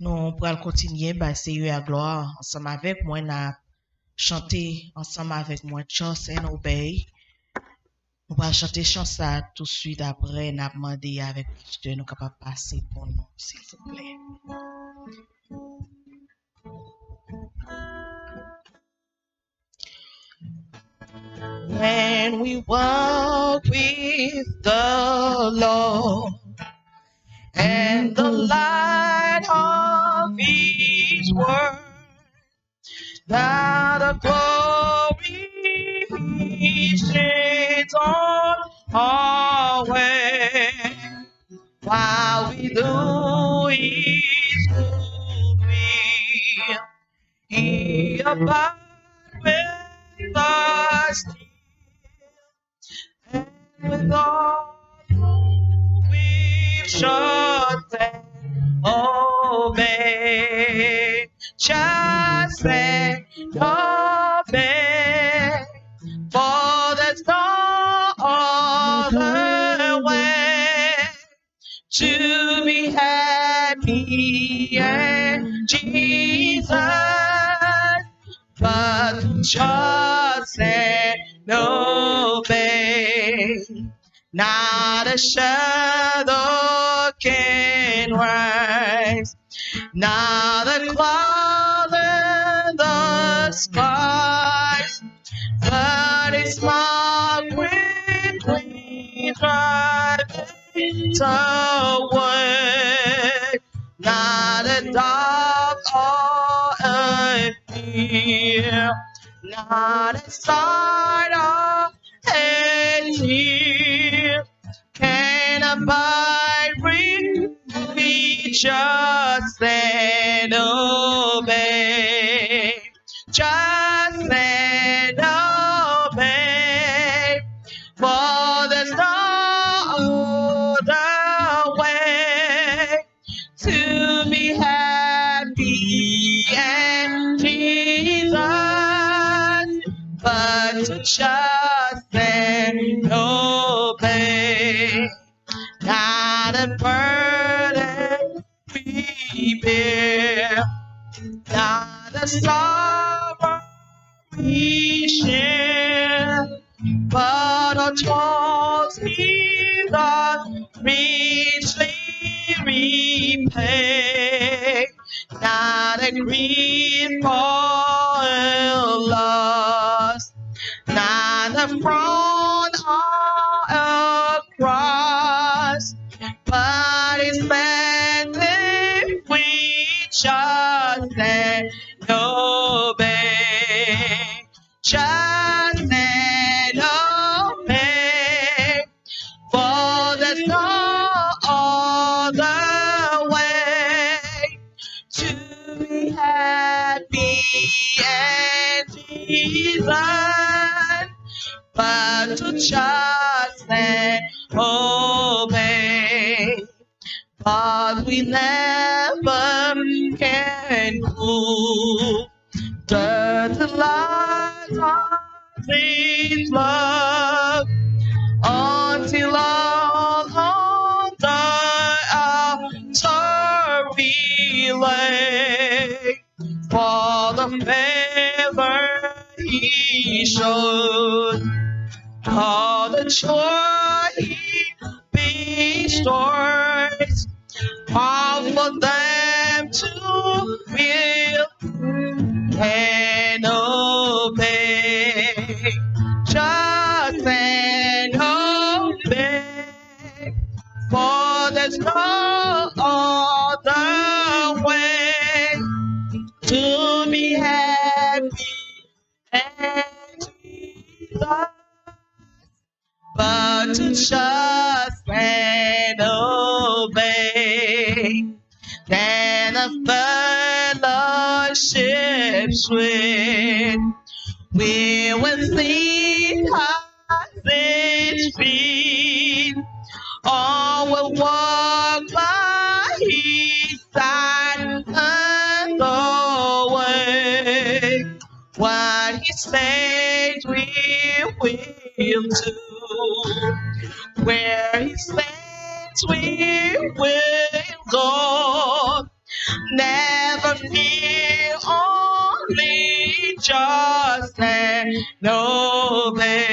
Nous pourrons continuer, bah, Seigneur à gloire, ensemble avec moi, n'a chanter ensemble avec moi, Trust and Obey. Nous allons chanter chanson tout de suite après, n'a demandé avec pasteur, nous capables de passer pour nous, s'il vous plaît. When we walk with the Lord and the light of His word, that the glory He sheds on our way, while we do His good will, He abides with us still, and with all we should obey, just and obey, for there's no other way to be happy in Jesus, but just and obey. Not a shadow can rise, not a cloud in the skies, but it's my quickly driving away. Not a dark or a fear, not a sight of here can abide with me, just and obey, just and obey, for there's no other way to be happy in Jesus, but to trust and obey. Not a burden we bear, not a sorrow we share, but our toils He doth richly repay. Not a grief or a loss, not a front or a cross, but His meant if we just and obey, just and obey, for there's no other way to be happy in Jesus, but to trust and obey. But we never can prove the delight of His love until all under our we lay, for the favor He showed, all the joy He bestows, all for them to will and obey, just and obey, for there's no other way to be happy and Jesus, but to trust and obey. Then a fellowship sweet, we will see His feet, all will walk by His side and the way. What He says we will do, where He says we will go. Never fear, only just and obey.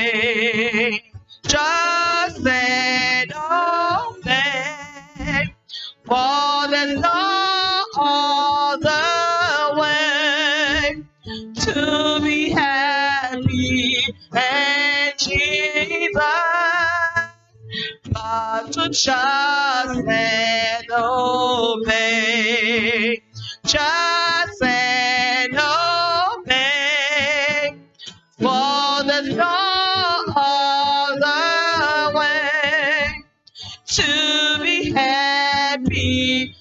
Just and obey. For there's no other way to be happy and Jesus, but to just and obey, just and obey, for there's no other way to be happy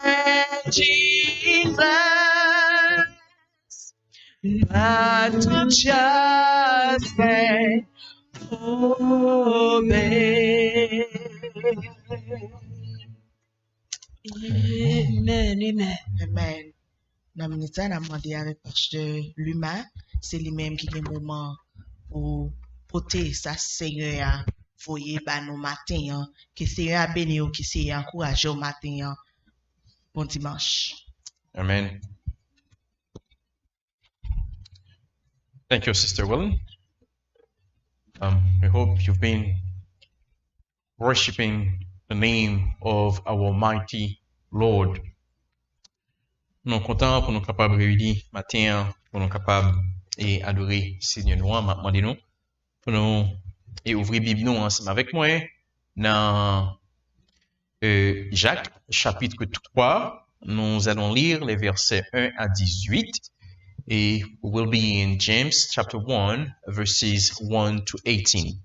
and Jesus, but to just and obey. Amen, amen. Amen. Dans le ministère, on a demandé avec Pasteur Luma, c'est lui-même qui a un moment pour porter sa Seigneur, voyez, nous matin, que Seigneur a béni ou que Seigneur a encouragé au matin. Bon dimanche. Amen. Thank you, Sister Willen. We hope you've been worshiping the name of our mighty Lord. Nous sommes contents pour nous capables de réunir matin, pour nous capables d'adorer Seigneur nous, maintenant pour nous et ouvrir Bible nous ensemble avec moi dans Jacques chapitre 3. Nous allons lire les versets 1 à 18 et we'll be in James chapter 1 verses 1 to 18.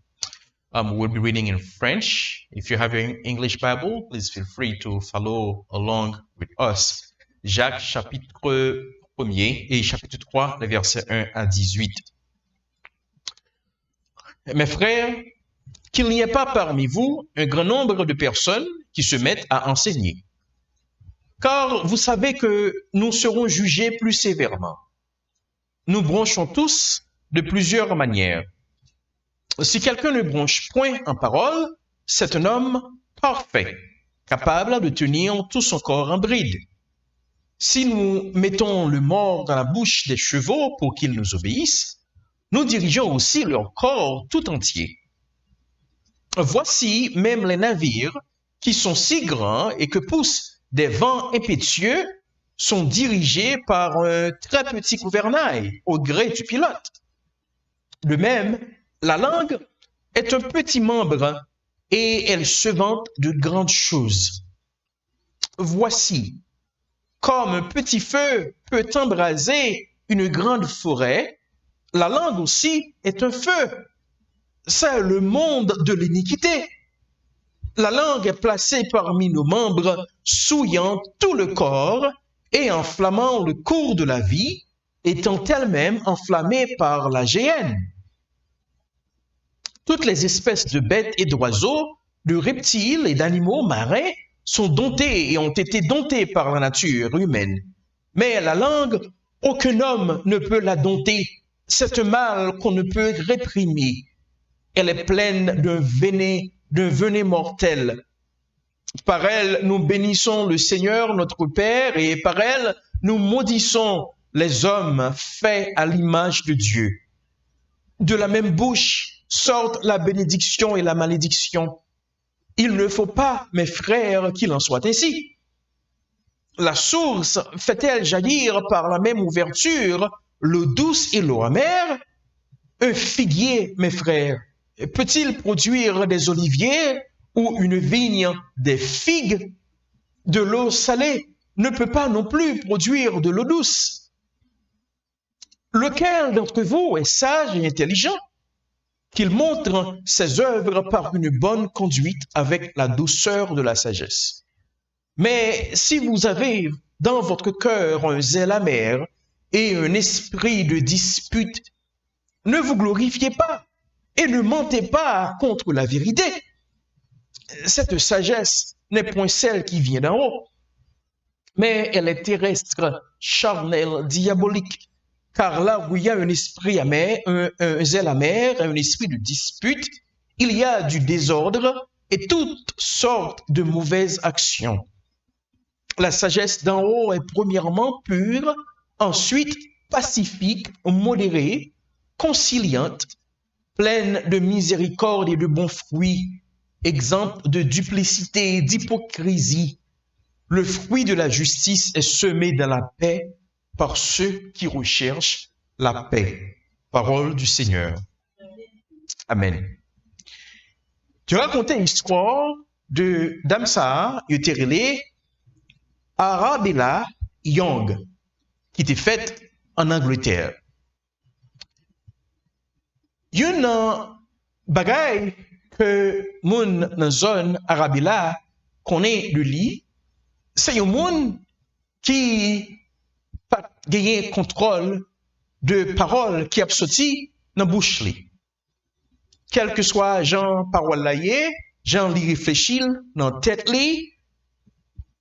We'll be reading in French. If you have your English Bible, please feel free to follow along with us. Jacques chapitre 1er et chapitre 3, les versets 1 à 18. Mes frères, qu'il n'y ait pas parmi vous un grand nombre de personnes qui se mettent à enseigner. Car vous savez que nous serons jugés plus sévèrement. Nous bronchons tous de plusieurs manières. Si quelqu'un ne bronche point en parole, c'est un homme parfait, capable de tenir tout son corps en bride. Si nous mettons le mors dans la bouche des chevaux pour qu'ils nous obéissent, nous dirigeons aussi leur corps tout entier. Voici même les navires qui sont si grands et que poussent des vents impétueux sont dirigés par un très petit gouvernail au gré du pilote. De même, la langue est un petit membre et elle se vante de grandes choses. Voici, comme un petit feu peut embraser une grande forêt, la langue aussi est un feu. C'est le monde de l'iniquité. La langue est placée parmi nos membres, souillant tout le corps et enflammant le cours de la vie, étant elle-même enflammée par la géhenne. Toutes les espèces de bêtes et d'oiseaux, de reptiles et d'animaux marins sont domptés et ont été domptés par la nature humaine. Mais la langue, aucun homme ne peut la dompter. C'est un mal qu'on ne peut réprimer. Elle est pleine d'un venin mortel. Par elle, nous bénissons le Seigneur, notre Père, et par elle, nous maudissons les hommes faits à l'image de Dieu. De la même bouche sortent la bénédiction et la malédiction. Il ne faut pas, mes frères, qu'il en soit ainsi. La source fait-elle jaillir par la même ouverture l'eau douce et l'eau amère? Un figuier, mes frères, peut-il produire des oliviers ou une vigne des figues? De l'eau salée ne peut pas non plus produire de l'eau douce. Lequel d'entre vous est sage et intelligent? Qu'il montre ses œuvres par une bonne conduite avec la douceur de la sagesse. Mais si vous avez dans votre cœur un zèle amer et un esprit de dispute, ne vous glorifiez pas et ne mentez pas contre la vérité. Cette sagesse n'est point celle qui vient d'en haut, mais elle est terrestre, charnelle, diabolique. Car là où il y a un esprit amer, un zèle amer, un esprit de dispute, il y a du désordre et toutes sortes de mauvaises actions. La sagesse d'en haut est premièrement pure, ensuite pacifique, modérée, conciliante, pleine de miséricorde et de bons fruits, exempte de duplicité et d'hypocrisie. Le fruit de la justice est semé dans la paix par ceux qui recherchent la paix. Parole du Seigneur. Amen. Tu racontais l'histoire de Damsa, Yoterele, Arabella Young, qui était faite en Angleterre. Une bagaille que moun dans zone Arabella connaît le lit, c'est un monde qui pas gagné contrôle de parole qui a sorti dans bouche li. Quel que soit Jean parole là Jean li réfléchit dans tête li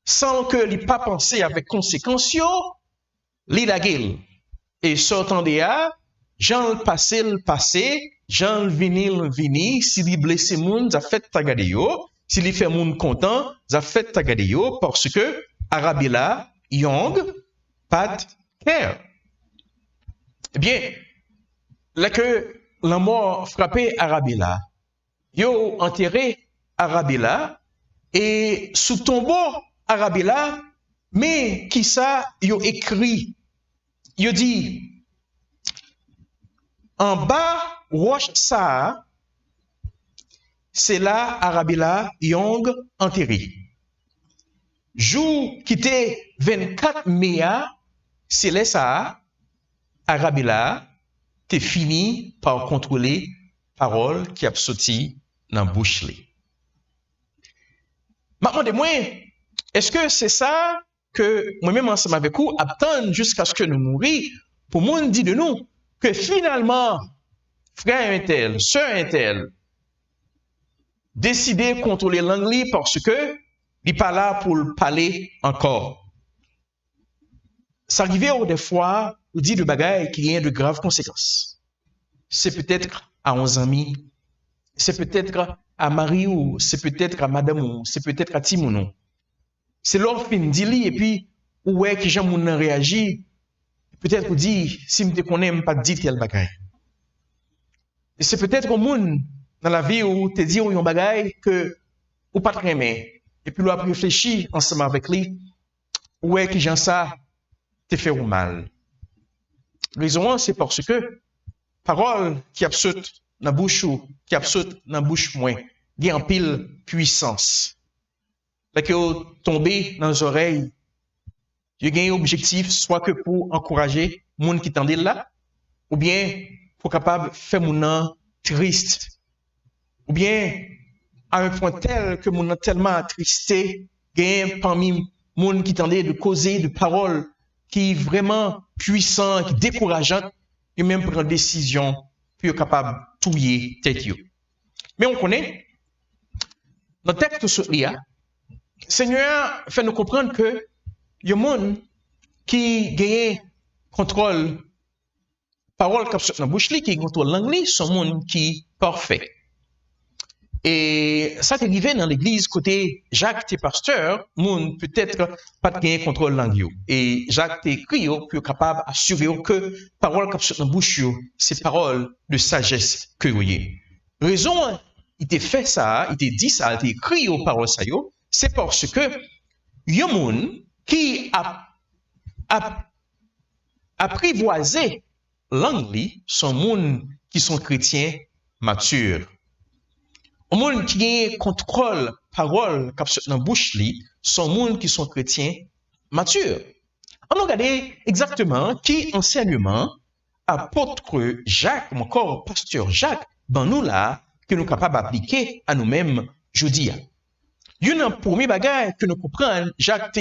sans que li pas penser avec conséquence li la gueule. Et sortant de là, Jean le passé, Jean le vini, si li blessé moun, ça fait tagade yo, si li fait moun content, ça fait tagade yo parce que Arabella Young pas care. Eh bien, là que la mort frappé Arabella, yo enterré Arabella et sous tombeau Arabella, mais qui ça yo écrit, yo dit en bas roche ça, c'est là Arabella Young enterré. Jour qui était 24 mai, c'est là ça Arabella t'es fini par contrôler parole qui a sorti dans bouche li. Maintenant de moi, est-ce que c'est ça que moi-même ensemble avec vous attendre jusqu'à ce que nous mourions pour monde dit de nous que finalement frère un tel, sœur un tel décider de contrôler langue li parce que il n'est pas là pour le parler encore. Ça arrive des fois où dit de bagaille qui a de graves conséquences. C'est peut-être à 11 amis, c'est peut-être à Marie ou c'est peut-être à Madame ou c'est peut-être à Timounou. C'est l'or fin dit et puis ouais que j'aime moun réagir, peut-être vous dit si me te connais pas dit tel bagaille. Et c'est peut-être au monde dans la vie où te dit yon bagaille que ou pas très aimé et puis l'on réfléchir ensemble avec lui ouais que j'en ça te fait ou mal. Raison c'est parce que parole qui absoute dans bouche ou qui absoute dans bouche moins, il y a en pile puissance. Là que tomber dans les oreilles, il y a un objectif soit que pour encourager monde qui tendait là ou bien pour capable faire mon triste ou bien à un point tel que mon tellement attristé, gain parmi monde qui tendait de causer de paroles qui vraiment puissant, qui décourageant, et même prendre décision pour être capable de touiller tête. Mais on connaît, dans le texte sur l'IA, Seigneur fait nous comprendre que il y a un monde qui gagne contrôle parole comme dans la bouche, qui contrôle langue, c'est un monde qui est parfait. Et ça t'est arrivé dans l'église côté Jacques, t'es pasteur, moun peut-être pas de gagner contrôle langue. Et Jacques t'es écrit pour être capable d'assurer que parole comme dans la bouche, c'est parole de sagesse que vous avez. Raison, il t'a fait ça, il t'a dit ça, il t'a écrit aux paroles ça, c'est parce que y a moun qui a apprivoisé langue, sont moun qui sont chrétiens matures. Au monde qui a contrôle parole dans la bouche, sont monde qui sont chrétiens matures. On regarde exactement qui enseignement apôtre Jacques, ou encore pasteur Jacques, ben nous là, que nous sommes capables d'appliquer à nous-mêmes jeudi. Il y a un premier bagage que nous comprenons, Jacques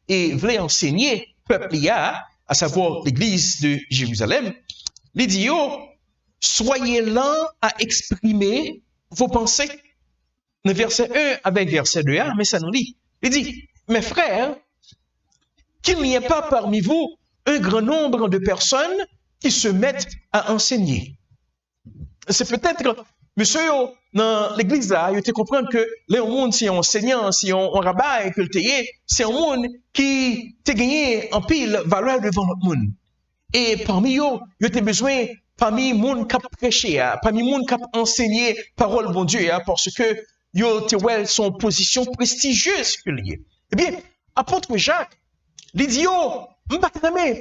voulait enseigner peuple à savoir l'église de Jérusalem. Il dit, soyez lents à exprimer vos pensées. Le verset 1 avec verset 2, mais ça nous dit. Il dit, mes frères, qu'il n'y ait pas parmi vous un grand nombre de personnes qui se mettent à enseigner. C'est peut-être monsieur, dans l'église là, il te comprendre que les monde, si un enseignant, si un rabbin que le tayé, c'est un monde qui te gagné en pile valeur devant le monde. Et parmi eux, il y a besoin, parmi monde qui a prêché, parmi monde qui a enseigné parole bon Dieu, parce que yo te ouais son position prestigieuse que lié. Eh bien, apôtre Jacques, il dit yo,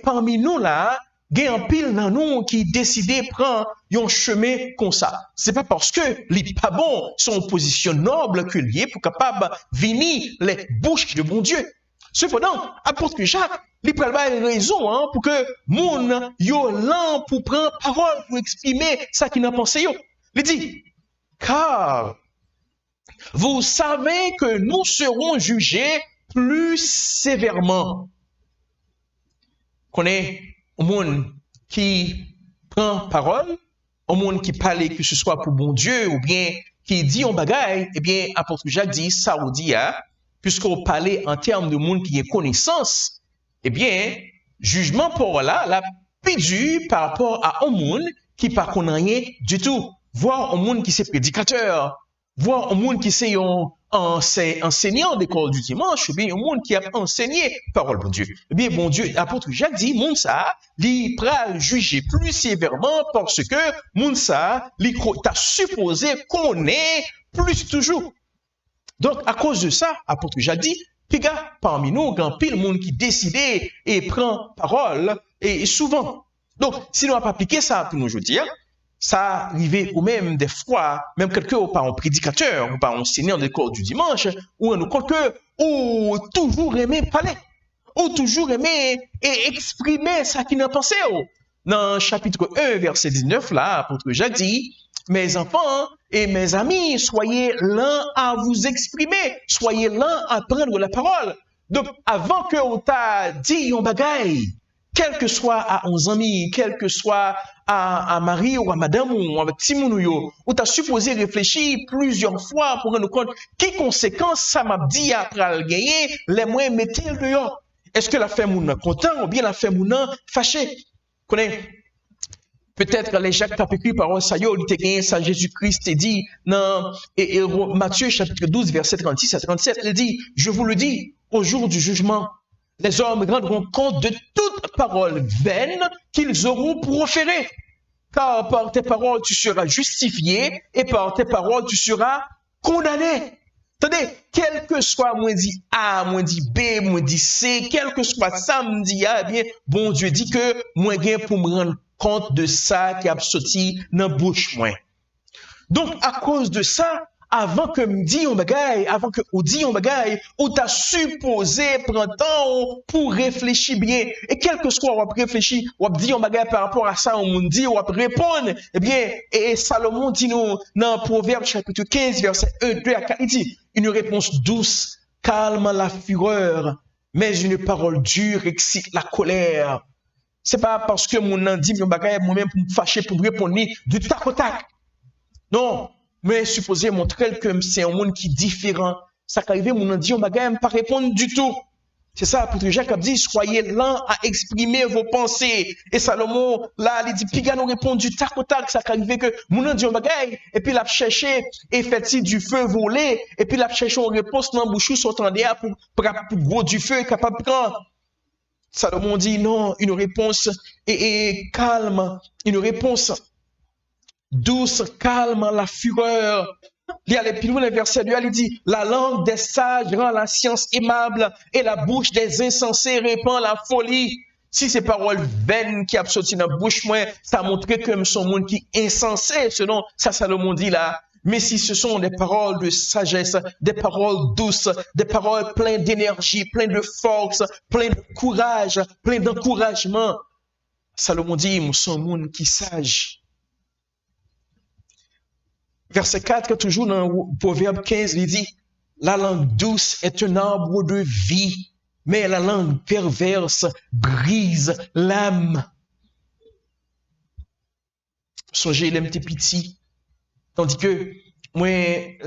parmi nous là, il y a un pile dans nous qui décidé prendre un chemin comme ça. C'est pas parce que les pas bon sont en position noble que lié pour capable venir les bouches de bon Dieu. Cependant, apôtre Jacques, il prend raison pour que moun yo lent pour prendre parole pour exprimer ça qu'il n'a pensé yo. Il dit, car vous savez que nous serons jugés plus sévèrement. Connaît au monde qui prend parole, au monde qui parle, que ce soit pour bon Dieu ou bien qui dit en bagaille, eh bien, apôtre Jacques dit, ça ou dit, puisqu'on parlait en termes de monde qui a connaissance, eh bien, jugement pour là, la pédu par rapport à un monde qui ne connaît rien du tout. Voir un monde qui c'est prédicateur, voir un monde qui c'est enseignant d'école du dimanche, ou bien un monde qui a enseigné parole de Dieu. Eh bien, bon Dieu, apôtre Jacques dit, monde ça, il pral juger plus sévèrement parce que monde ça, il t'a supposé qu'on est plus toujours. Donc, à cause de ça, apôtre Jacques dit, piga parmi nous, grand pile monde qui décide et prend parole, et souvent. Donc, si nous n'avons pas appliqué ça pour nous aujourd'hui, ça arrivait ou même des fois, même quelqu'un par un prédicateur ou par un enseignant de l'école du dimanche, ou nous quelqu'un ou toujours aimé parler, ou toujours aimé et exprimer ça qu'il a pensé. Dans chapitre 1, verset 19, là, apôtre Jacques dit, mes enfants et mes amis, soyez lents à vous exprimer, soyez lents à prendre la parole. Donc, avant que on t'a dit un bagaille, quel que soit à 11 amis, quel que soit à Marie ou à madame ou avec Timounouyo, ou t'as supposé réfléchir plusieurs fois pour rendre compte quelles conséquences ça m'a dit après le gagner, les moyens mettez-le dehors. Est-ce que la fait moun content ou bien la fait moun fâché? Peut-être les Jacques t'a écrit parole ça yo, il t'a gagné ça Jésus-Christ et dit dans Matthieu chapitre 12 verset 36 à 37, il dit, je vous le dis, au jour du jugement, les hommes rendront compte de toute parole vaine qu'ils auront proférée. Car par tes paroles, tu seras justifié et par tes paroles, tu seras condamné. Attendez, quel que soit moi dit A, moi dit B, moi dit C, quel que soit ça, me dit A, eh bien, bon Dieu dit que moi gain pour me rendre compte de ça qui a sorti dans la bouche moi. Donc, à cause de ça, avant que me dit on bagaille, avant que on dit on bagaille, on t'a supposé prendre temps pour réfléchir bien. Et quel que soit on réfléchir, on dit on bagaille par rapport à ça, on dit on répondre. Eh bien, et Salomon dit nous dans Proverbe chapitre 15 verset 1, 2 à 4, il dit une réponse douce calme la fureur, mais une parole dure excite la colère. C'est pas parce que mon nom dit mon bagaille moi-même pour me fâcher pour me répondre du tac au tac. Non. Mais supposé montrer que c'est un monde qui est différent. Ça qu'arrive, mon dit, on ne va pas répondre du tout. C'est ça, apôtre Jacques a dit, soyez lents à exprimer vos pensées. Et Salomon, là, il dit, piga nous répond du tac au tac. Ça qu'arrive que mon dit, on bagaille. Et puis, il a cherché, et fait du feu volé. Et puis, il a cherché une réponse dans le bouchou, s'entendait pour gros du feu, capable de prendre. Salomon dit, non, une réponse et calme, une réponse douce, calme la fureur. Il y a les plus loin, le verset 2, il dit, la langue des sages rend la science aimable et la bouche des insensés répand la folie. Si ces paroles vaines qui ont sorti dans la bouche, moi, ça montre que son monde qui est insensé, selon ça Salomon dit là. Mais si ce sont des paroles de sagesse, des paroles douces, des paroles pleines d'énergie, pleines de force, pleines de courage, pleines d'encouragement, Salomon dit, son monde qui est sage. Verset 4, toujours dans le Proverbe 15, il dit, la langue douce est un arbre de vie, mais la langue perverse brise l'âme. Songez, il est petit. Tandis que, moi,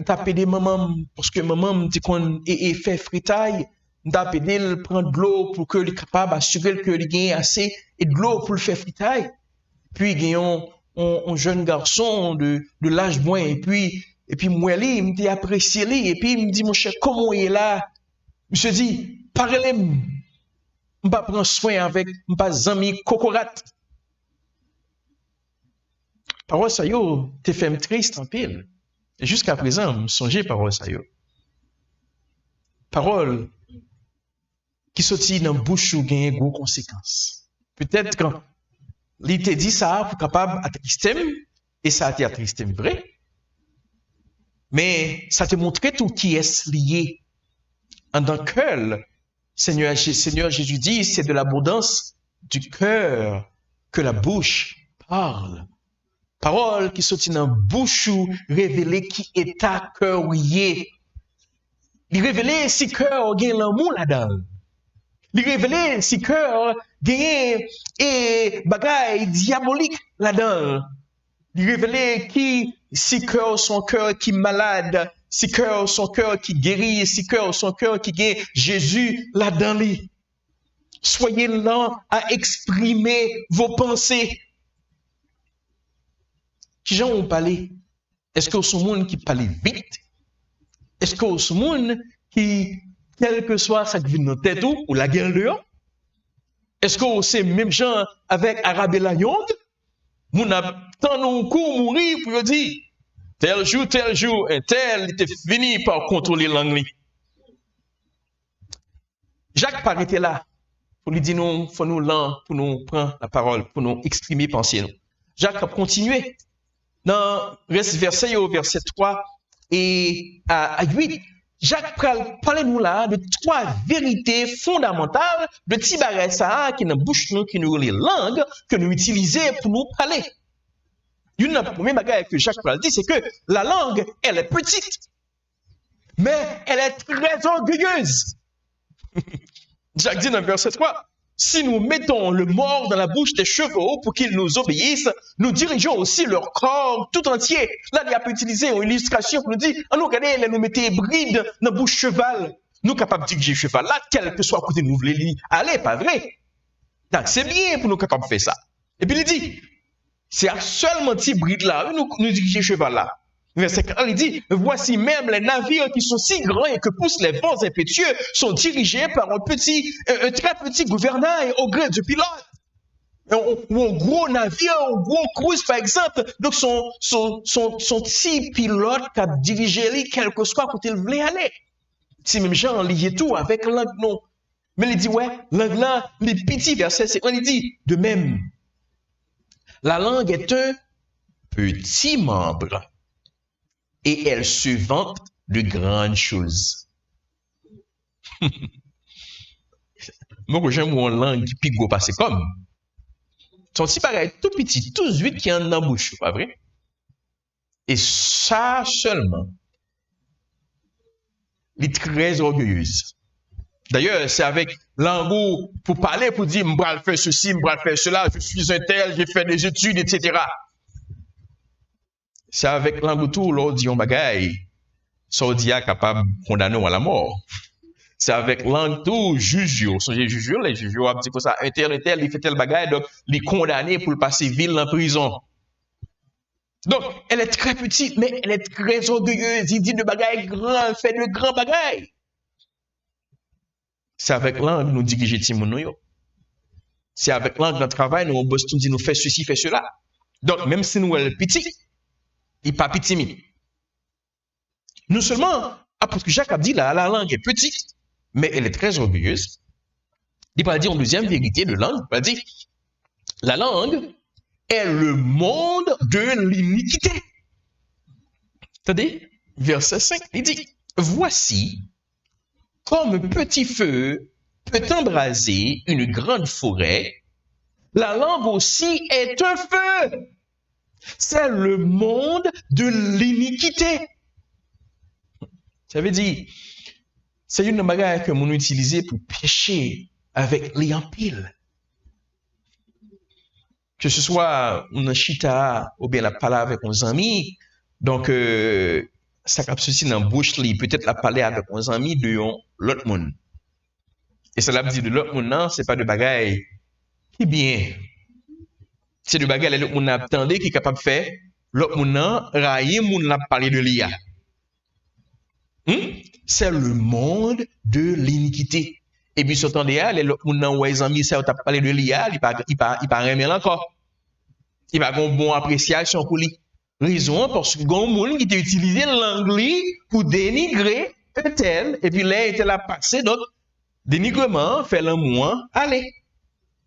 t'as pédé maman, parce que maman me dit qu'on fait fritaille, t'as pédé le prendre de l'eau pour que il est capable d'assurer qu'il y ait assez et de l'eau pour le faire fritaille. Puis, il y a un jeune garçon de l'âge moins, et puis moi, il m'a apprécié, et puis il me dit, mon cher, comment il est là? Je me suis dit, parlez-moi, je ne vais pas prendre soin avec, je ne pas ami cocorat. Parole ça yo, te fait triste en pile. Et jusqu'à présent, je songe parole ça yo. Parole qui sortit dans bouche ou gagne gros conséquences. Peut-être quand il te dit ça pour capable attrister, et ça a été attristé vrai. Mais ça te montre tout qui est lié. En dans le cœur, Seigneur Jésus dit, c'est de l'abondance du cœur que la bouche parle. Parole qui sortit dans bouche ou révélé qui est ta cœur lié. Il révélé si cœur gagne l'amour là-dedans. Il révélé si cœur gagne et bagaille diabolique là-dedans. Il révélé qui si cœur son cœur qui malade, si cœur son cœur qui guérit, si cœur son cœur qui gagne Jésus là-dedans. Soyez lents à exprimer vos pensées. Qui gens ont parlé? Est-ce que c'est monde qui parle vite? Est-ce que c'est monde qui, quel que soit sa vie dans tête ou la guerre dehors? Est-ce que c'est même gens avec Arabella Young? Moun a tant non coup mourir pour dire tel jour, un tel était fini par contrôler l'anglais. Jacques paraît là pour lui dire non, faut nous lent pour nous prendre la parole, pour nous exprimer pensée nous. Jacques a continué dans verset 3 et à 8. Jacques parle nous là de trois vérités fondamentales de petits bagages ça qui dans bouche nous qui nous les langues que nous utilisons pour nous parler. Une des premières bagages que Jacques dit c'est que la langue elle est petite mais elle est très orgueilleuse. Jacques dit dans verset 3, si nous mettons le mort dans la bouche des chevaux pour qu'ils nous obéissent, nous dirigeons aussi leur corps tout entier. Là, il a pu utiliser une illustration pour nous dire, nous regardez, nous mettons bride dans la bouche cheval. Nous capables de diriger cheval là, quel que soit côté nous voulons aller, pas vrai? Donc, c'est bien pour nous capables de faire ça. Et puis il dit, c'est seulement petit bride là, nous diriger cheval là. Verset 4, il dit, voici même les navires qui sont si grands et que poussent les vents impétueux sont dirigés par un très petit gouvernail au gré du pilote. Ou un gros navire, un gros cruise par exemple. Donc son petit pilote qui a dirigé lui, quel que soit où il voulait aller. Si même gens lié tout avec langue non. Mais il dit, ouais, langue là, les petits versets, c'est quand il dit, de même, la langue est un petit membre. Et elle se vante de grandes choses. Moi, j'aime mon langue qui pique au passé comme. Son petit pareil, tout petit, tout vite qui est en bouche, pas vrai? Et ça seulement, elle est très orgueilleuse. D'ailleurs, c'est avec langue pour parler, pour dire, m'bral faire ceci, m'bral faire cela, je suis un tel, j'ai fait des études, etc. C'est avec langue tout, l'on dit un bagaille. Saudia capable de condamner à la mort. C'est avec langue tout, juge, les juges ont dit que ça, un tel, il fait tel bagaille, donc il est condamné pour le passer ville en prison. Donc, elle est très petite, mais elle est très orgueilleuse. Il dit de bagaille grand, elle fait de grands bagailles. C'est avec langue nous diriger Timoun. C'est avec langue dans le travail, nous, Boston dit nous fait ceci, fait cela. Donc, même si nous, elle est petite, il n'est pas petit. Non seulement, parce que Jacques a dit la langue est petite, mais elle est très orgueilleuse. Il va dire en deuxième vérité de langue, il va dire la langue est le monde de l'iniquité. Attendez, verset 5, il dit, voici comme un petit feu peut embraser une grande forêt, la langue aussi est un feu. C'est le monde de l'iniquité. Ça veut dire, c'est une bagarre que nous utilisons pour pécher avec les empiles. Que ce soit une chita ou bien la parler avec nos amis. Donc, ça cap ceci dans la bouche, peut-être la parler avec nos amis de l'autre monde. Et ça l'a dit de l'autre monde, non, c'est pas de bagaille qui bien. C'est de bagarre l'autre monde attendait qui est capable de faire. L'autre monde railler monde n'a parlé de l'IA. C'est le monde de l'iniquité. Et puis ce temps là, l'autre monde ouais amis ça t'a parlé de l'IA, il pas aimer encore. Il va avoir une bonne appréciation pour lui. Raison parce que il y a un monde qui t'a utilisé l'anglais pour dénigrer un tel et puis là il l'a passé donc dénigrement fait l'amour. Allez.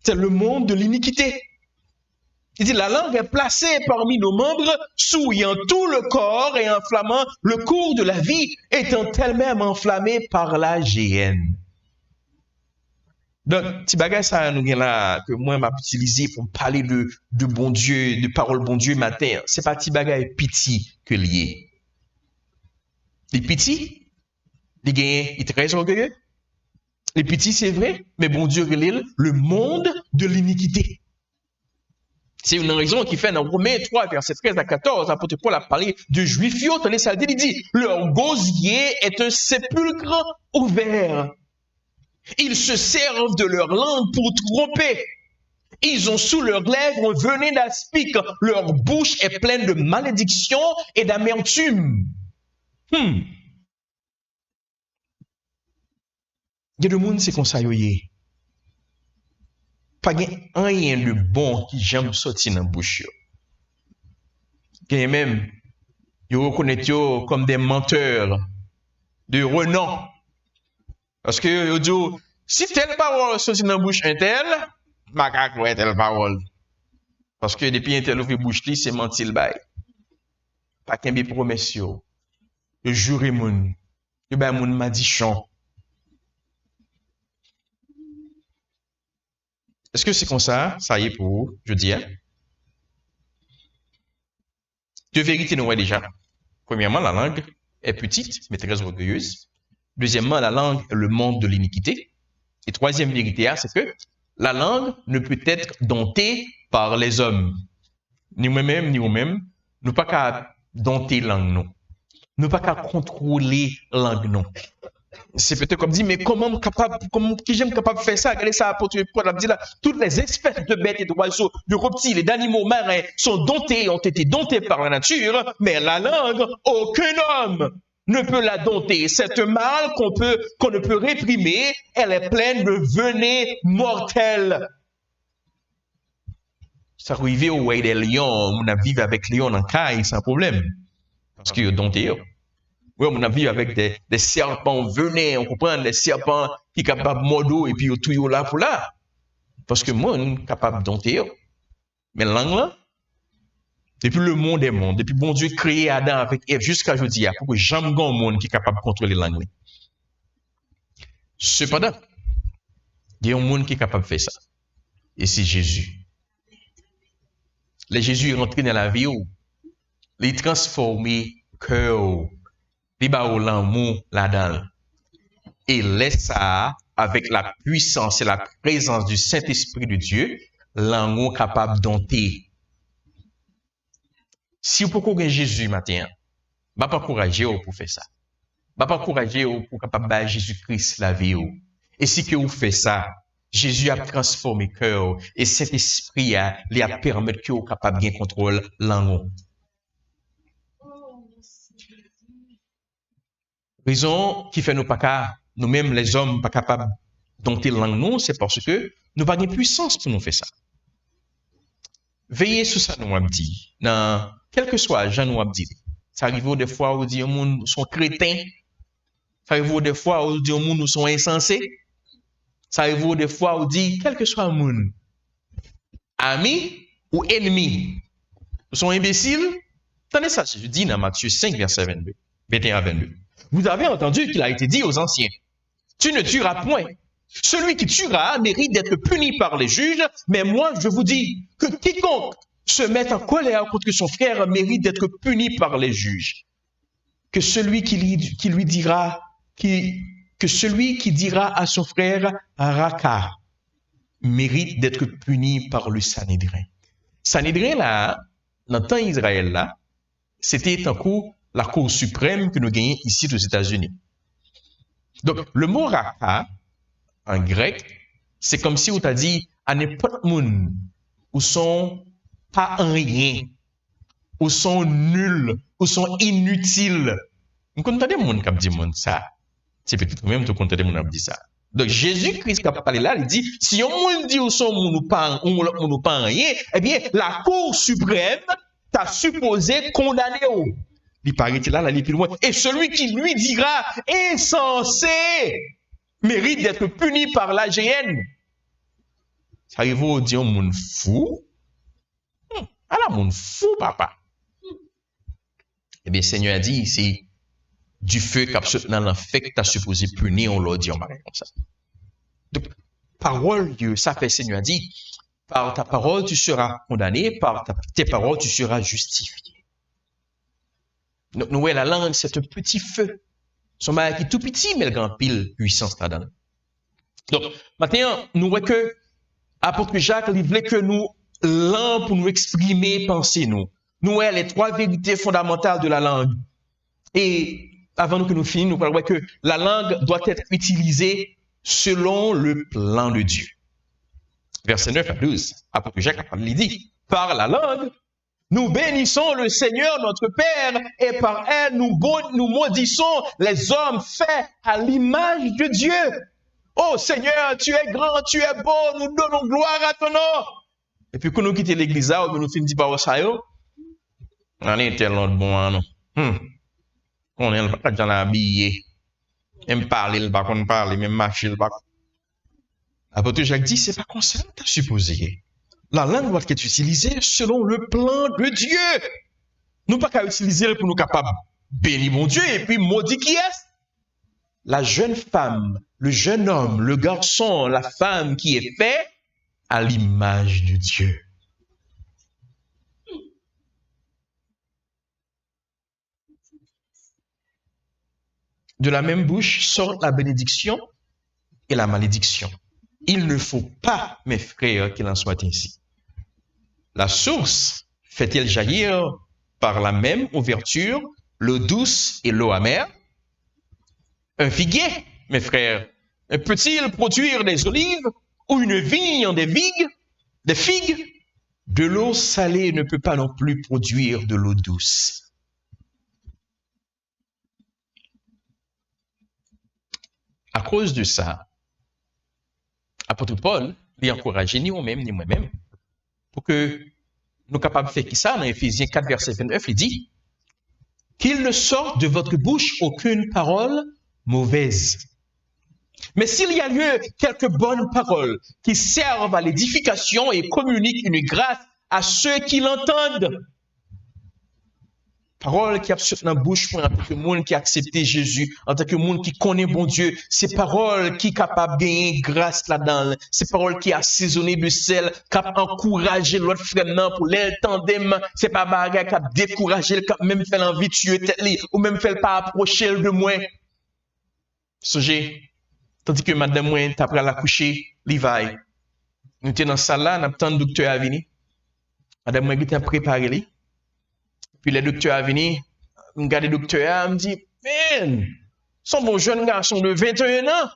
C'est le monde de l'iniquité. Il dit, la langue est placée parmi nos membres, souillant tout le corps et enflammant le cours de la vie, étant elle-même enflammée par la géhenne. Donc, petit bagage ça nous là que moi m'a utilisé pour parler de bon Dieu, de parole bon Dieu matin. C'est pas petit bagage pitié que lié. Les pitié, les gagnants, ils sont très orgueilleux. Les petits, c'est vrai, mais bon Dieu relève le monde de l'iniquité. C'est une raison qui fait dans Romains 3, verset 13 à 14, l'apôtre Paul a parlé de juifs, tenez ça dit, il dit, leur gosier est un sépulcre ouvert. Ils se servent de leur langue pour tromper. Ils ont sous leurs lèvres un venin d'aspic. Leur bouche est pleine de malédiction et d'amertume. Il y a des gens, c'est comme ça, pas rien de bon qui j'aime sortir dans la bouche. Même, ils reconnaissent comme des menteurs de renom. Parce que, ils disent, si telle parole sortit dans la bouche un tel, ma ouais telle parole. Parce que depuis un tel ouvre bouche, c'est mentir le bail. Pas qu'un bé promesse, yo jure moun. Yo ben moun m'a dit chant. Est-ce que c'est comme ça? Ça y est pour je dis. Deux vérités nous voyons déjà. Premièrement, la langue est petite, mais très orgueilleuse. Deuxièmement, la langue est le monde de l'iniquité. Et troisième vérité, c'est que la langue ne peut être domptée par les hommes. Ni moi-même, ni vous-même, nous pas qu'à dompter langue, non. Nous pas qu'à contrôler langue, non. C'est peut-être comme dit, mais comment qui j'aime capable de faire ça? Regardez ça, apôtre Paul a dit là, toutes les espèces de bêtes et d'oiseaux, de reptiles et d'animaux marins sont domptés, ont été domptés par la nature, mais la langue, aucun homme ne peut la dompter. Cette mal qu'on ne peut réprimer, elle est pleine de venin mortel. Ça arrive au way des lions, on a vécu avec lions en caille sans problème. Parce qu'ils ont dompté. Oui, on a vécu avec des serpents venés, on comprend, des serpents qui sont capables de mordre et puis tout là pour là. Parce que moi, on est capable de dompter. Mais la langue là, depuis le monde est monde, depuis bon Dieu créé Adam avec Ève jusqu'à aujourd'hui, pour que jamais un monde qui est capable de contrôler la langue. Cependant, il y a un monde qui est capable de faire ça. Et c'est Jésus. Le Jésus est rentré dans la vie, il a transformé le cœur. Il a mis l'amour là-dedans. Et laisse ça avec la puissance et la présence du Saint-Esprit de Dieu, l'amour capable de dompter. Si vous pouvez Jésus matin, je ne vais pas encourager pour faire ça. Je ne vais pas encourager pour capable de Jésus-Christ la vie. Et si que vous faites ça, Jésus a transformé le cœur et cet esprit a permis que vous capable de contrôler l'amour. Raison qui fait nous pas qu'à, nous-mêmes les hommes pas capables de dompter l'amour, c'est parce que nous n'avons pas de puissance pour nous faire ça. Veillez sur ça, nous avons dit. Dans quel que soit, Jean nous a dit. Ça arrive des fois où dit les gens sont crétins. Ça arrive des fois où dit les gens sont insensés. Ça arrive des fois où dit quel que soit le monde, amis ou ennemis, sont imbéciles. Tenez ça, je dis dans Matthieu 5, verset 22, 21 à 22. Vous avez entendu qu'il a été dit aux anciens, tu ne tueras point. Celui qui tuera mérite d'être puni par les juges, mais moi je vous dis que quiconque se met en colère contre son frère mérite d'être puni par les juges. Que celui qui dira à son frère Raka mérite d'être puni par le Sanhédrin. Sanhédrin là, dans le temps d'Israël là, c'était un coup la Cour suprême que nous gagnons ici aux États-Unis. Donc, le mot Raka, en grec, c'est comme si on t'a dit à n'importe monde où sont pas rien, ou sont nuls, ou sont inutiles. Vous comprenez des gens qui disent ça? C'est peut-être même tout compte des gens qui disent ça. Donc Jésus-Christ qui a parlé là, il dit, si on monde dit ou sont ou pas rien, eh bien la Cour suprême t'a supposé condamner. Il paraît là, il est plus loin. Et celui qui lui dira insensé mérite d'être puni par la GN. Ça arrive au dire mon fou. Ah là, mon fou, papa. Eh bien, Seigneur a dit, c'est du feu qui dans l'enfer que tu as supposé punir, on l'a dit en marée comme ça. Donc, parole, Dieu, ça fait Seigneur a dit, par ta parole tu seras condamné, par tes paroles tu seras justifié. Donc, nous, la langue, c'est un petit feu. Son mal qui est tout petit, mais le grand pile puissance là-dedans. Donc, maintenant, nous voyons que apôtre Jacques, il voulait que nous, langue pour nous exprimer, penser nous. Nous voyons les trois vérités fondamentales de la langue. Et avant que nous finissions, nous voyons que la langue doit être utilisée selon le plan de Dieu. Verset 9 à 12, apôtre Jacques, il dit, par la langue, nous bénissons le Seigneur notre Père et par elle nous maudissons les hommes faits à l'image de Dieu. Oh Seigneur, tu es grand, tu es beau, nous donnons gloire à ton nom. Et puis quand nous quittons l'église, nous finissons par ça, on est tellement bon, non? On est pas dans l'habillé. Même parler, le pas qu'on parle, même marcher, le pas. Apôtre Jacques dit, c'est pas comme ça que tu as supposé. La langue doit être utilisée selon le plan de Dieu. Nous pas qu'à utiliser pour nous capables bénir mon Dieu et puis maudit qui est. La jeune femme, le jeune homme, le garçon, la femme qui est fait à l'image de Dieu. De la même bouche sortent la bénédiction et la malédiction. Il ne faut pas, mes frères, qu'il en soit ainsi. La source fait-elle jaillir par la même ouverture l'eau douce et l'eau amère? Un figuier, mes frères, peut-il produire des olives ou une vigne des figues? De l'eau salée ne peut pas non plus produire de l'eau douce. À cause de ça, apôtre Paul lui encourage ni nous-mêmes ni moi-même pour que nous soyons capables de faire ça dans Éphésiens 4, verset 29, il dit qu'il ne sorte de votre bouche aucune parole mauvaise. Mais s'il y a lieu quelques bonnes paroles qui servent à l'édification et communiquent une grâce à ceux qui l'entendent, parole qui absorbe dans la bouche en tant que monde qui a accepté Jésus, en tant que monde qui connaît bon Dieu, c'est parole qui est capable de gagner grâce là-dedans, c'est parole qui est assaisonnée de sel, qui a encouragé l'autre frère pour l'entendre, c'est pas bagarre qui a découragé, qui a même fait l'envie de tuer tête ou même fait pas approcher de moi. Songez, tandis que madame moi après la coucher, l'ivai. Nous étions dans la salle là, nous attendons le docteur à venir. Madame moi était préparé. Puis le docteur a venu, me regarde le docteur, me dit, man, son bon jeune garçon de 21 ans.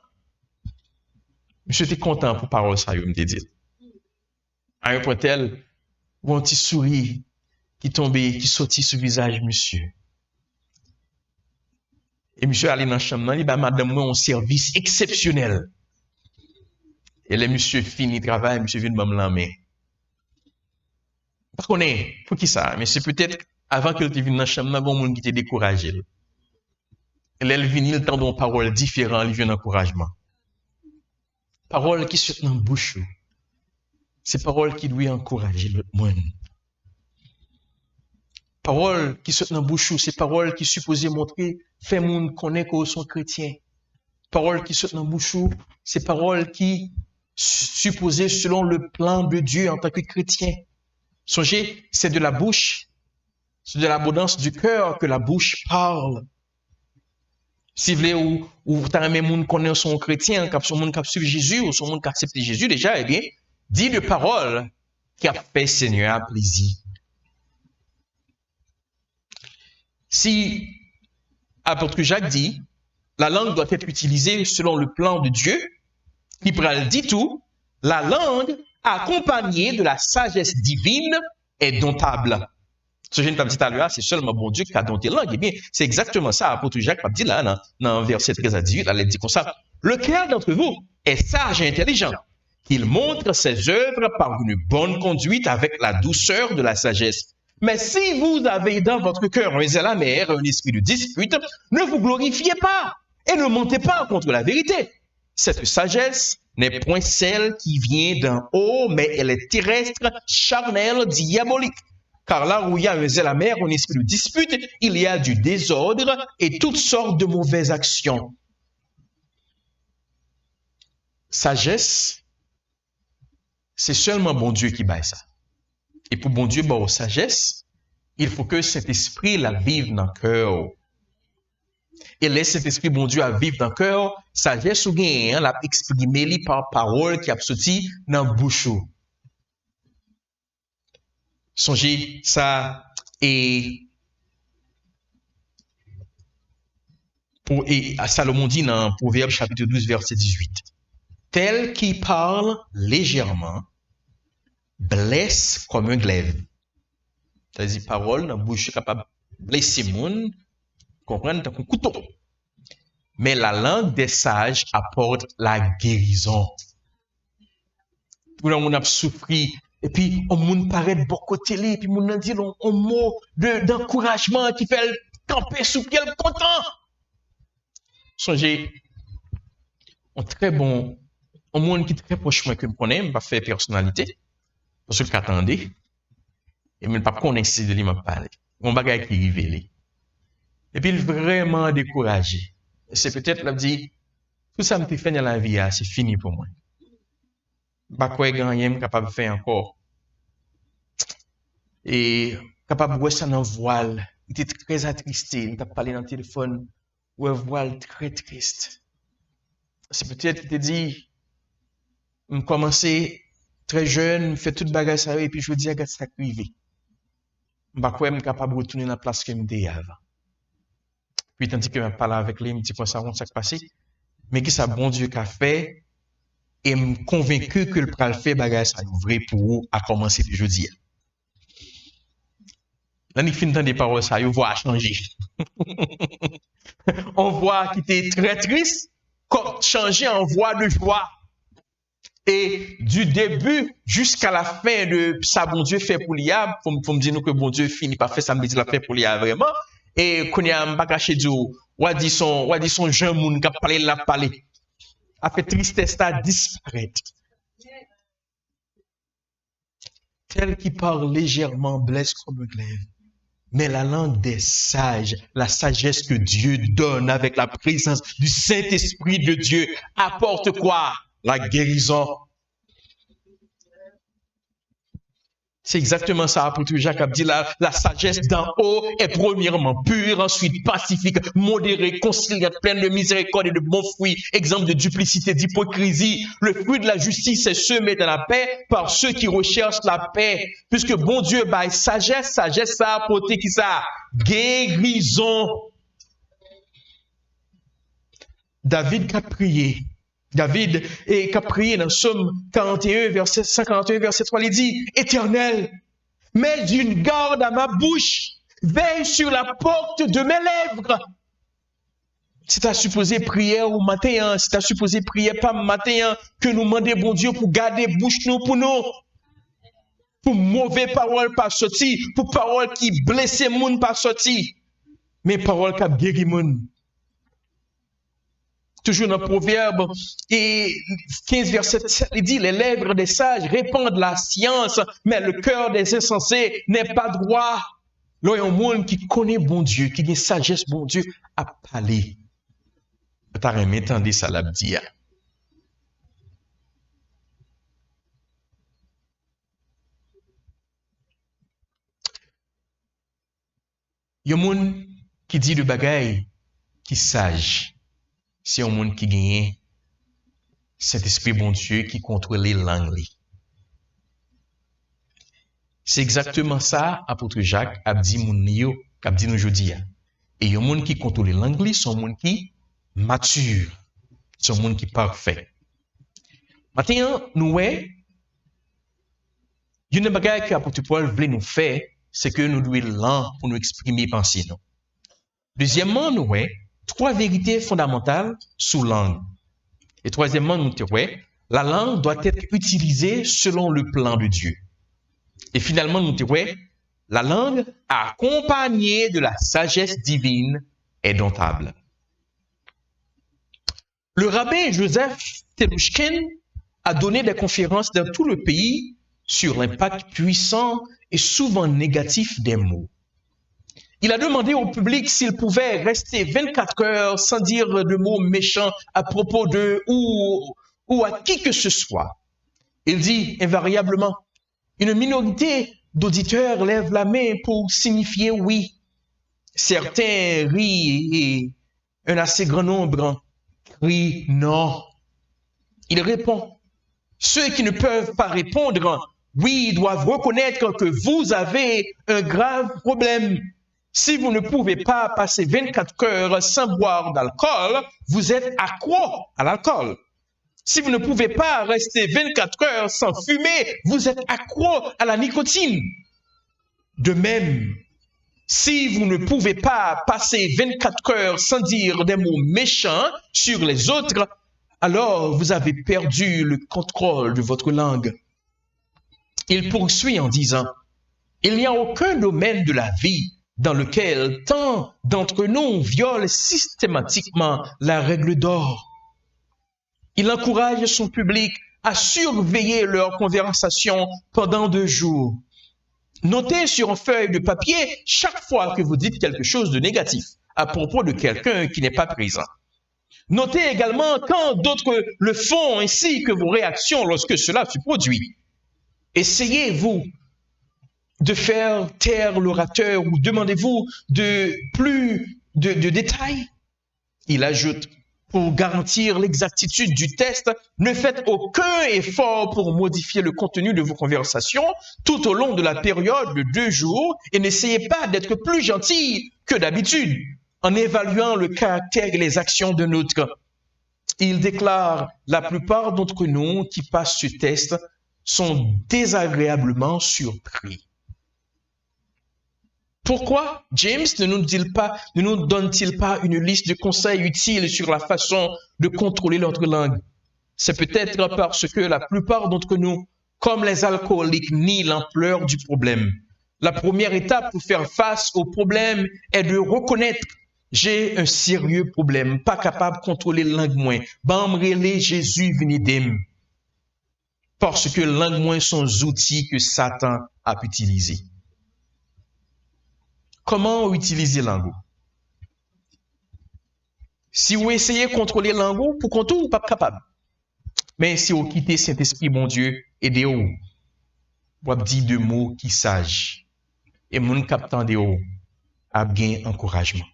Monsieur était content pour parole ça, il me dit. À un point tel, où un petit sourire qui tombait, qui sortit sur le visage, monsieur. Et monsieur allait dans la chambre, il dit, madame, moi, un service exceptionnel. Et le monsieur finit le travail, monsieur vient de me l'emmener. Par contre, pour qui ça? Mais c'est peut-être avant qu'elle vienne dans la chambre, il y a un monde qui était découragé. Elle vient, il tend une parole différente, il vient d'encouragement. Parole qui se dans la bouche. C'est parole qui doit encourager l'autre monde. Parole qui se dans la bouche, c'est parole qui supposée montrer, fait monde connaître qu'ils sont chrétiens. Parole qui se dans la bouche, c'est parole qui supposée selon le plan de Dieu en tant que chrétien. Songez, c'est de la bouche. C'est de l'abondance du cœur que la bouche parle. Si vous voulez, ou t'as un monde connaît son chrétien, son monde qui a suivi Jésus, ou son monde qui a accepté Jésus déjà, eh bien, dit de parole qui a fait Seigneur à plaisir. Si, apôtre Jacques dit, la langue doit être utilisée selon le plan de Dieu, il dit tout, la langue accompagnée de la sagesse divine est domptable. Ce que je ne dit à l'heure, c'est seulement bon Dieu qui a dompté la langue. Eh bien, c'est exactement ça, apôtre Jacques a dit là, dans verset 13 à 18, là, il dit comme ça. Lequel d'entre vous est sage et intelligent, qu'il montre ses œuvres par une bonne conduite avec la douceur de la sagesse. Mais si vous avez dans votre cœur un zèle amer, un esprit de dispute, ne vous glorifiez pas et ne mentez pas contre la vérité. Cette sagesse n'est point celle qui vient d'en haut, mais elle est terrestre, charnelle, diabolique. Car là où il y a un zèle amer, un esprit de dispute, il y a du désordre et toutes sortes de mauvaises actions. Sagesse, c'est seulement bon Dieu qui baille ça. Et pour bon Dieu, bon, sagesse, il faut que cet esprit la vive dans le cœur. Et laisse cet esprit, bon Dieu, à vivre dans le cœur, sagesse ou gain, l'a exprimé par parole qui a sorti dans le bouche. Songez ça et Salomon dit dans Proverbe chapitre 12 verset 18. Tel qui parle légèrement blesse comme un glaive. C'est-à-dire parole dans la bouche capable de blesser moun, comprendre comme un couteau. Mais la langue des sages apporte la guérison. Tout le monde a souffert. Et puis, on moun paraît de bon côté, et puis on dit un mot d'encouragement qui fait camper sous pied content. Songez, un très bon, un monde qui est très proche moi que je connais, je pas faire personnalité, parce que j'attendais, et je ne pas connaître de lui m'a parlé. Mon bagage qui révélé. Et puis, il est vraiment découragé. C'est peut-être, là, dit, tout ça me fait dans la vie, c'est fini pour moi. Pas quoi gagner, capable de faire encore. Et capable de voir ça dans le voile. Il était très attristé. Il t'a parlé dans le téléphone. Ouais, voile très triste. C'est peut-être qu'il t'a dit, je commençais très jeune, fait toute bagage ça, et puis je dis, regarde ça privé. Pas quoi, je suis capable de retourner dans la place que j'étais avant. Puis, tandis que je parle avec lui, il me dit, quoi ça, on s'est passé. Mais qui ça, bon Dieu, qu'a fait, et me convaincu que le pral fait bagage ça vrai pour vous à commencer le jeudi. Là, il finit des paroles ça, il voit changer. On voit qu'il était très triste, changer en voix de joie. Et du début jusqu'à la fin de ça, bon Dieu fait pour l'IA, faut me dire que bon Dieu finit par faire ça, me dit la fait pour l'IA vraiment. Et qu'on y a pas caché du ou dit son jeune moun qui a parlé la parler. A fait tristesse à disparaître. Tel qui parle légèrement blesse comme un glaive. Mais la langue des sages, la sagesse que Dieu donne avec la présence du Saint-Esprit de Dieu, apporte quoi? La guérison. C'est exactement ça, apôtre Jacques a dit là, la sagesse d'en haut est premièrement pure, ensuite pacifique, modérée, conciliante, pleine de miséricorde et de bons fruits, exemple de duplicité, d'hypocrisie. Le fruit de la justice est semé dans la paix par ceux qui recherchent la paix. Puisque bon Dieu, bah, sagesse ça a apporté qui ça? Guérison. David a prié. David a prié dans Psaume 41, verset 141, verset 3, il dit, Éternel, mets une garde à ma bouche, veille sur la porte de mes lèvres. Si tu as supposé prière au matin, si tu as supposé prière pas matin, que nous demandons bon Dieu pour garder bouche nous pour nous. Pour mauvais paroles pas sortir, pour paroles qui blessent moun pas sortir, mais paroles qui guérit moun. Toujours dans le Proverbe, et 15 verset 7, il dit, les lèvres des sages répandent la science, mais le cœur des insensés n'est pas droit. Là, il y a un monde qui connaît bon Dieu, qui a sagesse bon Dieu, à parler. Tu as entendu ça, la dire. Il y a un monde qui dit le bagaille, qui sage. C'est un monde qui gagne cet esprit bon Dieu qui contrôle les langues. C'est exactement ça, apôtre Jacques a dit nous aujourd'hui. Et il y a un monde qui contrôle les langues, c'est un monde qui mature, c'est un monde qui parfait. Maintenant, nous, il Une bagaille que l'apôtre Paul voulait nous faire, c'est que nous devons lent pour nous exprimer pensée. Non? Deuxièmement, nous avons trois vérités fondamentales sous langue. Et troisièmement, nous avons la langue doit être utilisée selon le plan de Dieu. Et finalement, nous avons la langue accompagnée de la sagesse divine est domptable. Le rabbin Joseph Telushkin a donné des conférences dans tout le pays sur l'impact puissant et souvent négatif des mots. Il a demandé au public s'il pouvait rester 24 heures sans dire de mots méchants à propos d'eux ou à qui que ce soit. Il dit invariablement, une minorité d'auditeurs lève la main pour signifier oui. Certains rient et un assez grand nombre crie non. Il répond. Ceux qui ne peuvent pas répondre oui doivent reconnaître que vous avez un grave problème. Si vous ne pouvez pas passer 24 heures sans boire d'alcool, vous êtes accro à l'alcool. Si vous ne pouvez pas rester 24 heures sans fumer, vous êtes accro à la nicotine. De même, si vous ne pouvez pas passer 24 heures sans dire des mots méchants sur les autres, alors vous avez perdu le contrôle de votre langue. Il poursuit en disant, il n'y a aucun domaine de la vie dans lequel tant d'entre nous violent systématiquement la règle d'or. Il encourage son public à surveiller leur conversation pendant 2 jours. Notez sur une feuille de papier chaque fois que vous dites quelque chose de négatif à propos de quelqu'un qui n'est pas présent. Notez également quand d'autres le font ainsi que vos réactions lorsque cela se produit. Essayez-vous de faire taire l'orateur ou demandez-vous plus de détails? Il ajoute, pour garantir l'exactitude du test, ne faites aucun effort pour modifier le contenu de vos conversations tout au long de la période de 2 jours et n'essayez pas d'être plus gentil que d'habitude en évaluant le caractère et les actions d'un autre. Il déclare, la plupart d'entre nous qui passent ce test sont désagréablement surpris. Pourquoi James ne nous donne-t-il pas une liste de conseils utiles sur la façon de contrôler notre langue? C'est peut-être parce que la plupart d'entre nous, comme les alcooliques, nient l'ampleur du problème. La première étape pour faire face au problème est de reconnaître j'ai un sérieux problème, pas capable de contrôler langue moins. Bamrele Jésus venidem. Parce que langue moins sont outils que Satan a utilisés. Comment utiliser langue? Si vous essayez de contrôler langue, pour contour, vous n'êtes pas capable. Mais si vous quittez Saint-Esprit, mon Dieu, aidez-vous. Vous dites 2 mots qui sages. Et mon captant de vous a bien encouragement.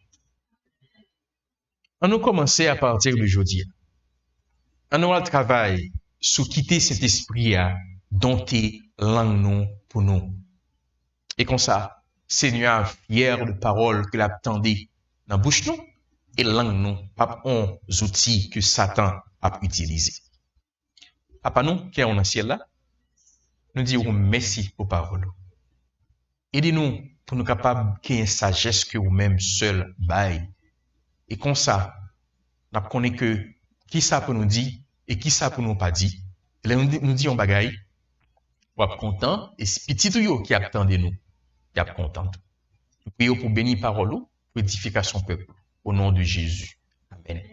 On a commencé à partir de jeudi. On a le travail sur quitter cet esprit à dompter langue nous pour nous. Et comme ça, Seigneur fier de paroles que l'attendait dans la bouche nous et langue nous, pas on outils que Satan a utilisés. Papa nous, qui est en ciel là, nous disons merci pour parole. Aidez-nous pour nous capables qu'il y ait une sagesse que vous-même seul bail. Et comme ça, nous connaissons que qui ça pour nous dire et qui ça pour nous pas dire. Et là, nous disons bagaille, on va content et c'est petit tout qui attendait nous, qui est content. Nous prions pour bénir parole, pour édification peuple, au nom de Jésus. Amen.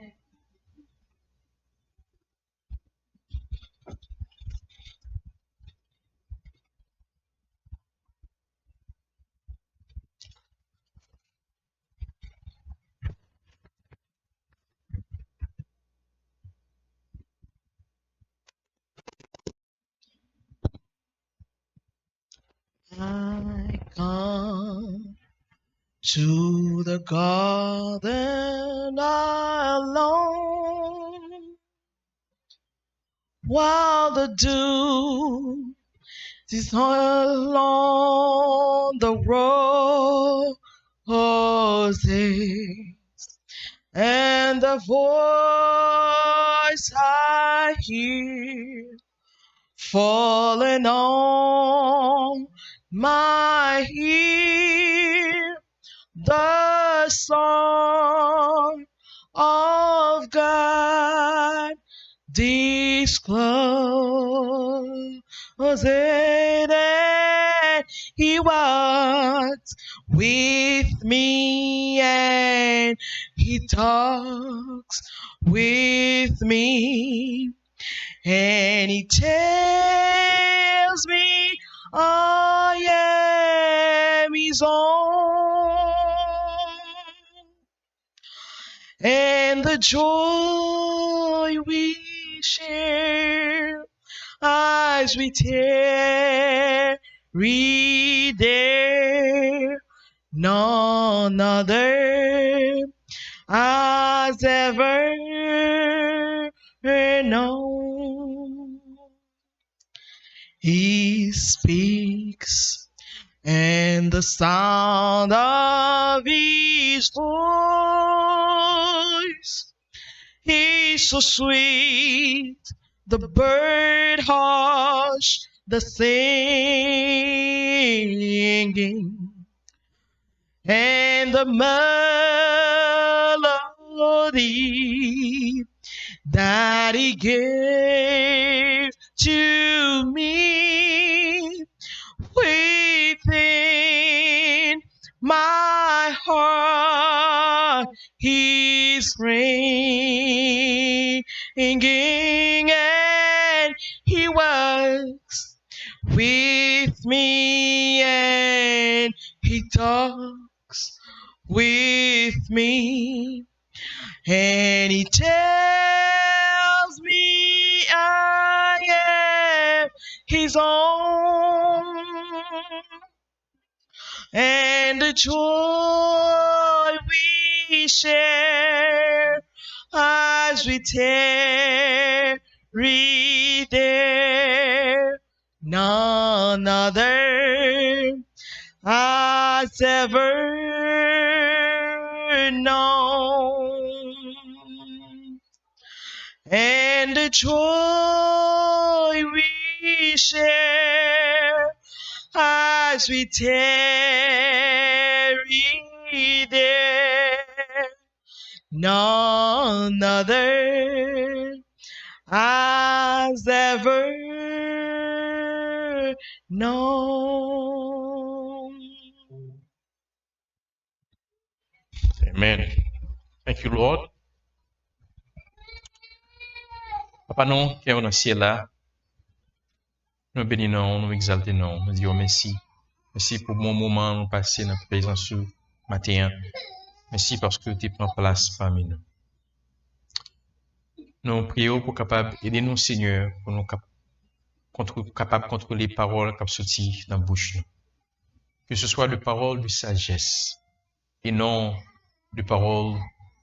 I come to the garden alone, while the dew is along the roses, and the voice I hear falling on my ear, the song of God discloses that He walks with me and He talks with me and He tells me I am His own, and the joy we share as we tarry there, none other has ever known. He speaks, and the sound of His voice is so sweet. The bird hush, the singing, and the melody that He gave to me within my heart. He's ringing, and He works with me, and He talks with me, and He tells me I am His own, and the joy we share as we tarry there, none other has ever known, and the joy we share as we tarry there, none other has ever known. Amen. Thank you, Lord. Papa, non, qui est dans le ciel là, nous bénissons, nous exaltons, nous disons merci. Merci pour mon moment nous passer dans la présence ce matin. Merci parce que tu prends place parmi nous. Nous prions pour capable aider nous, Seigneur, pour nous capable de contrôler les paroles qui sortent dans la bouche. Que ce soit des paroles de sagesse et non des paroles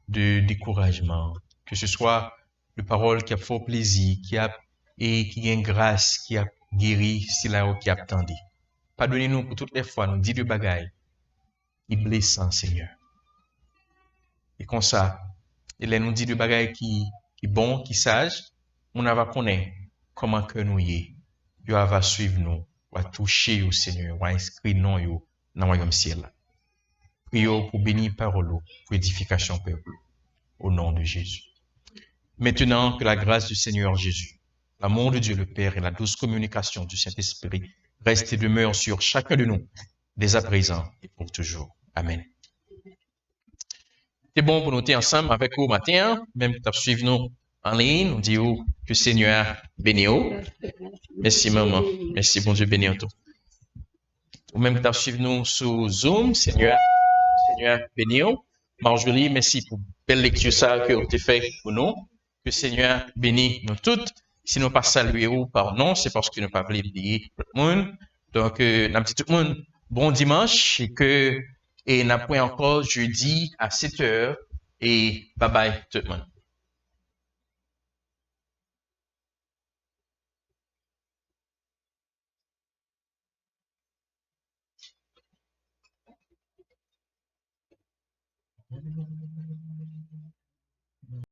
de découragement. Que ce soit des paroles qui a fort plaisir, qui a une grâce, qui a guéri, si là qui a attendu. Pardonnez-nous pour toutes les fois, nous dit de bagailles, qui blessant, Seigneur. Et comme ça, il nous dit de bagailles qui bon, qui sage, on va connaître comment que nous y est. Dieu va suivre nous, va toucher au Seigneur, va inscrire nous dans le royaume ciel. Prions pour bénir parole, pour édification peuple, au nom de Jésus. Maintenant que la grâce du Seigneur Jésus, l'amour de Dieu le Père et la douce communication du Saint-Esprit restent et demeurent sur chacun de nous, dès à présent et pour toujours. Amen. C'est bon pour nous être ensemble avec vous matin, même que tu suivi nous en ligne, nous disons que le Seigneur bénisse. Merci maman, merci bon Dieu bénis tout. Ou même que tu suivi nous sur Zoom, Seigneur bénisse. Marjorie, merci pour la belle lecture ça que tu as fait pour nous. Que le Seigneur bénisse nous toutes. Si nous ne pas saluer ou par nom, c'est parce que nous ne pas oublier tout le monde. Donc, nous dit tout le monde bon dimanche et n'a point encore jeudi à 7h et bye bye tout le monde.